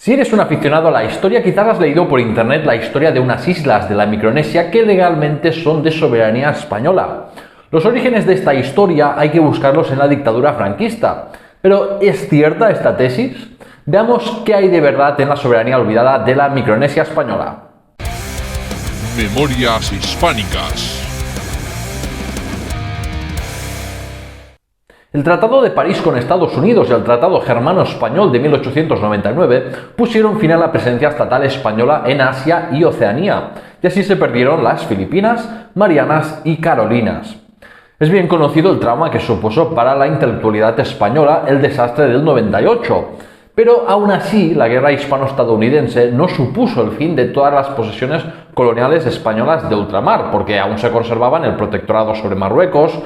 Si eres un aficionado a la historia, quizás has leído por internet la historia de unas islas de la Micronesia que legalmente son de soberanía española. Los orígenes de esta historia hay que buscarlos en la dictadura franquista. Pero ¿es cierta esta tesis? Veamos qué hay de verdad en la soberanía olvidada de la Micronesia española. Memorias hispánicas. El Tratado de París con Estados Unidos y el Tratado Germano-Español de 1899 pusieron fin a la presencia estatal española en Asia y Oceanía, y así se perdieron las Filipinas, Marianas y Carolinas. Es bien conocido el trauma que supuso para la intelectualidad española el desastre del 98, pero aún así la guerra hispano-estadounidense no supuso el fin de todas las posesiones coloniales españolas de ultramar, porque aún se conservaban el protectorado sobre Marruecos,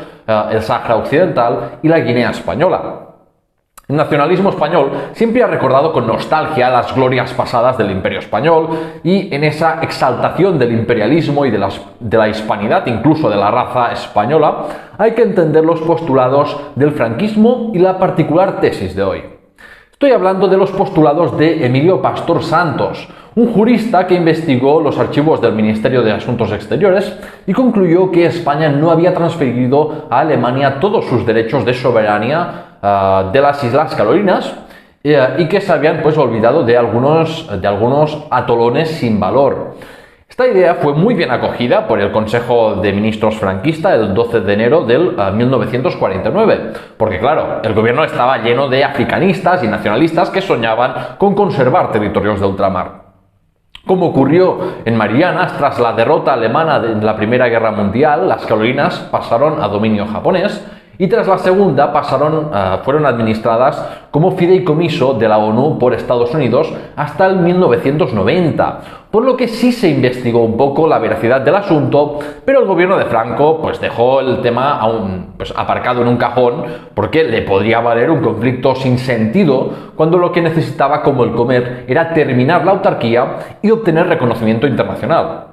el Sáhara Occidental y la Guinea Española. El nacionalismo español siempre ha recordado con nostalgia las glorias pasadas del Imperio Español, y en esa exaltación del imperialismo y de la hispanidad, incluso de la raza española, hay que entender los postulados del franquismo y la particular tesis de hoy. Estoy hablando de los postulados de Emilio Pastor Santos, un jurista que investigó los archivos del Ministerio de Asuntos Exteriores y concluyó que España no había transferido a Alemania todos sus derechos de soberanía de las Islas Carolinas y que se habían olvidado de algunos atolones sin valor. Esta idea fue muy bien acogida por el Consejo de Ministros franquista el 12 de enero del 1949, porque claro, el gobierno estaba lleno de africanistas y nacionalistas que soñaban con conservar territorios de ultramar. Como ocurrió en Marianas, tras la derrota alemana en la Primera Guerra Mundial, las Carolinas pasaron a dominio japonés y tras la Segunda fueron administradas como fideicomiso de la ONU por Estados Unidos hasta el 1990, por lo que sí se investigó un poco la veracidad del asunto, pero el gobierno de Franco dejó el tema aparcado en un cajón porque le podría valer un conflicto sin sentido cuando lo que necesitaba como el comer era terminar la autarquía y obtener reconocimiento internacional.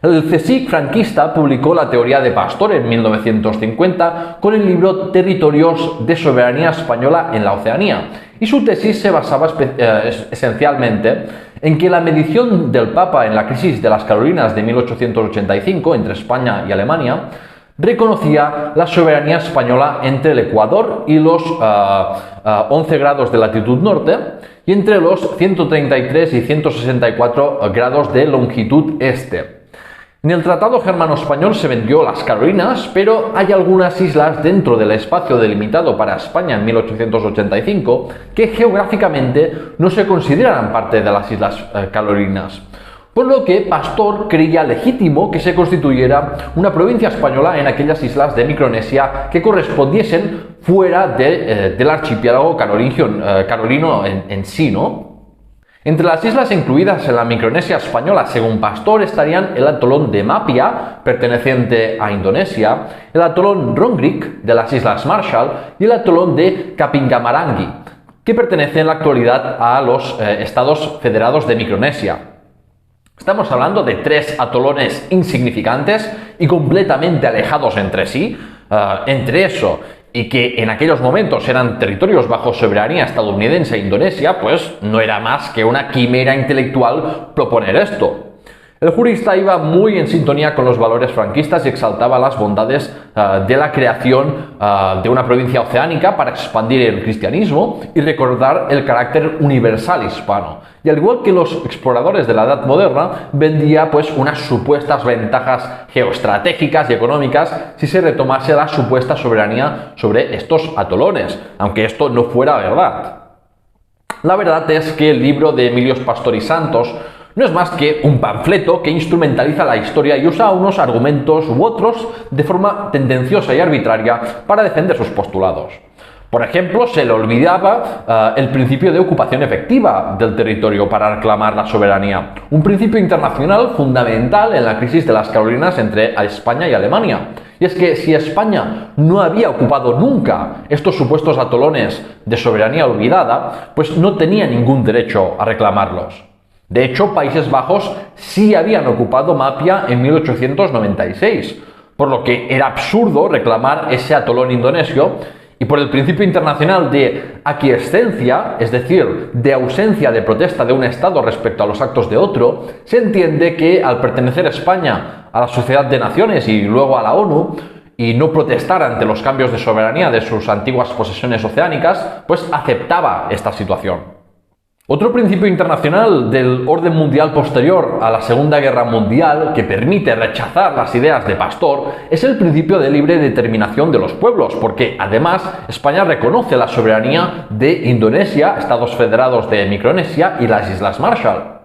El CSIC franquista publicó la teoría de Pastor en 1950 con el libro Territorios de soberanía española en la Oceanía, y su tesis se basaba esencialmente en que la medición del Papa en la crisis de las Carolinas de 1885 entre España y Alemania reconocía la soberanía española entre el Ecuador y los 11 grados de latitud norte y entre los 133 y 164 grados de longitud este. En el Tratado Germano-Español se vendió las Carolinas, pero hay algunas islas dentro del espacio delimitado para España en 1885 que geográficamente no se consideran parte de las Islas Carolinas, por lo que Pastor creía legítimo que se constituyera una provincia española en aquellas islas de Micronesia que correspondiesen fuera del archipiélago carolino en sí, ¿no? Entre las islas incluidas en la Micronesia española, según Pastor, estarían el atolón de Mapia, perteneciente a Indonesia, el atolón Ronggrik de las Islas Marshall y el atolón de Kapingamarangi, que pertenece en la actualidad a los Estados Federados de Micronesia. Estamos hablando de 3 atolones insignificantes y completamente alejados entre sí. Entre eso y que en aquellos momentos eran territorios bajo soberanía estadounidense e Indonesia, no era más que una quimera intelectual proponer esto. El jurista iba muy en sintonía con los valores franquistas y exaltaba las bondades de la creación de una provincia oceánica para expandir el cristianismo y recordar el carácter universal hispano. Y al igual que los exploradores de la Edad Moderna, vendía unas supuestas ventajas geoestratégicas y económicas si se retomase la supuesta soberanía sobre estos atolones, aunque esto no fuera verdad. La verdad es que el libro de Emilio Pastor y Santos no es más que un panfleto que instrumentaliza la historia y usa unos argumentos u otros de forma tendenciosa y arbitraria para defender sus postulados. Por ejemplo, se le olvidaba el principio de ocupación efectiva del territorio para reclamar la soberanía, un principio internacional fundamental en la crisis de las Carolinas entre España y Alemania. Y es que si España no había ocupado nunca estos supuestos atolones de soberanía olvidada, no tenía ningún derecho a reclamarlos. De hecho, Países Bajos sí habían ocupado Mapia en 1896, por lo que era absurdo reclamar ese atolón indonesio Y por el principio internacional de aquiescencia, es decir, de ausencia de protesta de un Estado respecto a los actos de otro, se entiende que al pertenecer España a la Sociedad de Naciones y luego a la ONU, y no protestar ante los cambios de soberanía de sus antiguas posesiones oceánicas, pues aceptaba esta situación. Otro principio internacional del orden mundial posterior a la Segunda Guerra Mundial que permite rechazar las ideas de Pastor es el principio de libre determinación de los pueblos, porque además España reconoce la soberanía de Indonesia, Estados Federados de Micronesia y las Islas Marshall.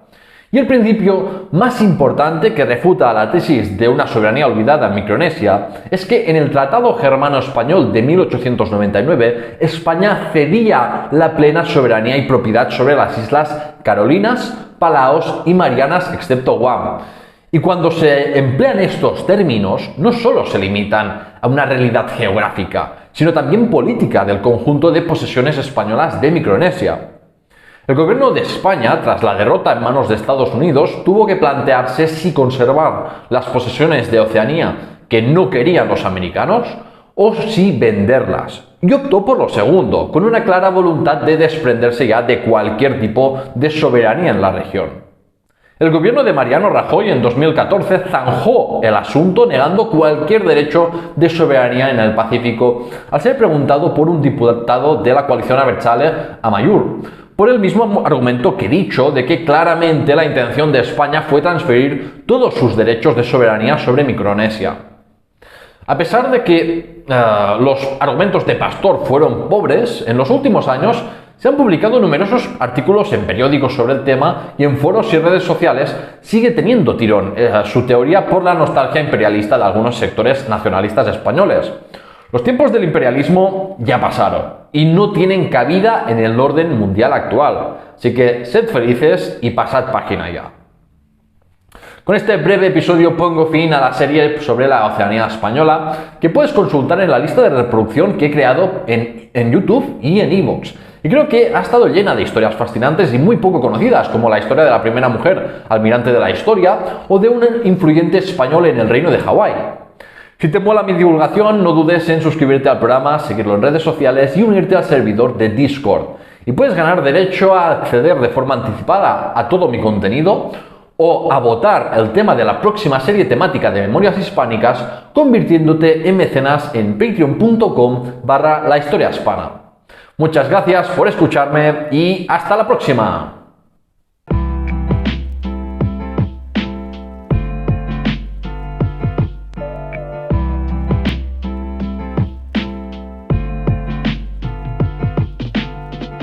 Y el principio más importante que refuta la tesis de una soberanía olvidada en Micronesia es que en el Tratado Germano-Español de 1899 España cedía la plena soberanía y propiedad sobre las Islas Carolinas, Palaos y Marianas excepto Guam. Y cuando se emplean estos términos, no solo se limitan a una realidad geográfica, sino también política del conjunto de posesiones españolas de Micronesia. El gobierno de España, tras la derrota en manos de Estados Unidos, tuvo que plantearse si conservar las posesiones de Oceanía que no querían los americanos o si venderlas. Y optó por lo segundo, con una clara voluntad de desprenderse ya de cualquier tipo de soberanía en la región. El gobierno de Mariano Rajoy en 2014 zanjó el asunto negando cualquier derecho de soberanía en el Pacífico al ser preguntado por un diputado de la coalición Abertzale, Amaiur, por el mismo argumento que he dicho de que claramente la intención de España fue transferir todos sus derechos de soberanía sobre Micronesia. A pesar de que los argumentos de Pastor fueron pobres, en los últimos años se han publicado numerosos artículos en periódicos sobre el tema y en foros y redes sociales sigue teniendo tirón su teoría por la nostalgia imperialista de algunos sectores nacionalistas españoles. Los tiempos del imperialismo ya pasaron y no tienen cabida en el orden mundial actual, así que sed felices y pasad página ya. Con este breve episodio pongo fin a la serie sobre la Oceanía española, que puedes consultar en la lista de reproducción que he creado en YouTube y en iVoox. Y creo que ha estado llena de historias fascinantes y muy poco conocidas, como la historia de la primera mujer almirante de la historia o de un influyente español en el reino de Hawái. Si te mola mi divulgación, no dudes en suscribirte al programa, seguirlo en redes sociales y unirte al servidor de Discord. Y puedes ganar derecho a acceder de forma anticipada a todo mi contenido o a votar el tema de la próxima serie temática de Memorias Hispánicas convirtiéndote en mecenas en patreon.com/la historia hispana. Muchas gracias por escucharme y hasta la próxima.